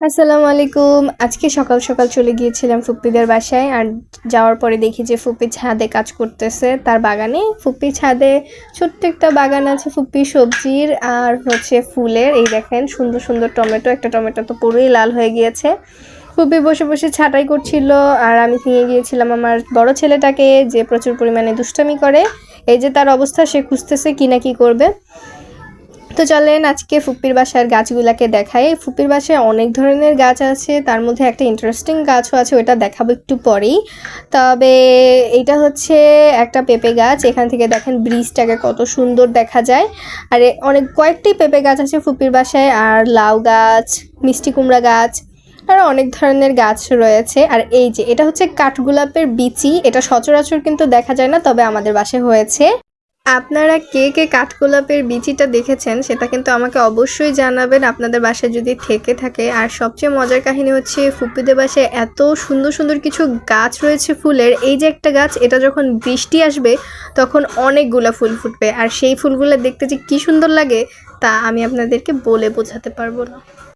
আসসালামু আলাইকুম। আজকে সকাল সকাল চলে গিয়েছিলাম ফুপ্পিদের বাসায়। আর যাওয়ার পরে দেখি যে ফুপ্পি ছাদে কাজ করতেছে তার বাগানে। ফুপ্পি ছাদে ছোট্ট একটা বাগান আছে ফুপ্পি সবজির আর হচ্ছে ফুলের। এই দেখেন সুন্দর সুন্দর টমেটো, একটা টমেটো তো পুরোই লাল হয়ে গিয়েছে। ফুপ্পি বসে বসে ছাঁটাই করছিল আর আমি নিয়ে গিয়েছিলাম আমার বড় ছেলেটাকে, যে প্রচুর পরিমাণে দুষ্টামি করে। এই যে তার অবস্থা, সে খুঁজতেছে কি না কি করবে। তো চলেন আজকে ফুপ্পির বাসার গাছগুলাকে দেখাই। ফুপ্পির বাসায় অনেক ধরনের গাছ আছে, তার মধ্যে একটা ইন্টারেস্টিং গাছও আছে, ওটা দেখাবো একটু পরেই। তবে এইটা হচ্ছে একটা পেঁপে গাছ। এখান থেকে দেখেন ব্রিজটাকে কত সুন্দর দেখা যায়। আর অনেক কয়েকটি পেঁপে গাছ আছে ফুপ্পির বাসায়, আর লাউ গাছ, মিষ্টি কুমড়া গাছ, আরও অনেক ধরনের গাছ রয়েছে। আর এই যে এটা হচ্ছে কাঠগোলাপের বিচি, এটা সচরাচর কিন্তু দেখা যায় না, তবে আমাদের বাসায় হয়েছে। আপনারা কে কে কাঠগোলাপের বিচিটা দেখেছেন সেটা কিন্তু আমাকে অবশ্যই জানাবেন আপনাদের বাসায় যদি থেকে থাকে। আর সবচেয়ে মজার কাহিনী হচ্ছে ফুপ্পিদের বাসায় এত সুন্দর সুন্দর কিছু গাছ রয়েছে ফুলের। এই যে একটা গাছ, এটা যখন বৃষ্টি আসবে তখন অনেকগুলা ফুল ফুটবে, আর সেই ফুলগুলো দেখতে যে কি সুন্দর লাগে তা আমি আপনাদেরকে বলে বোঝাতে পারবো না।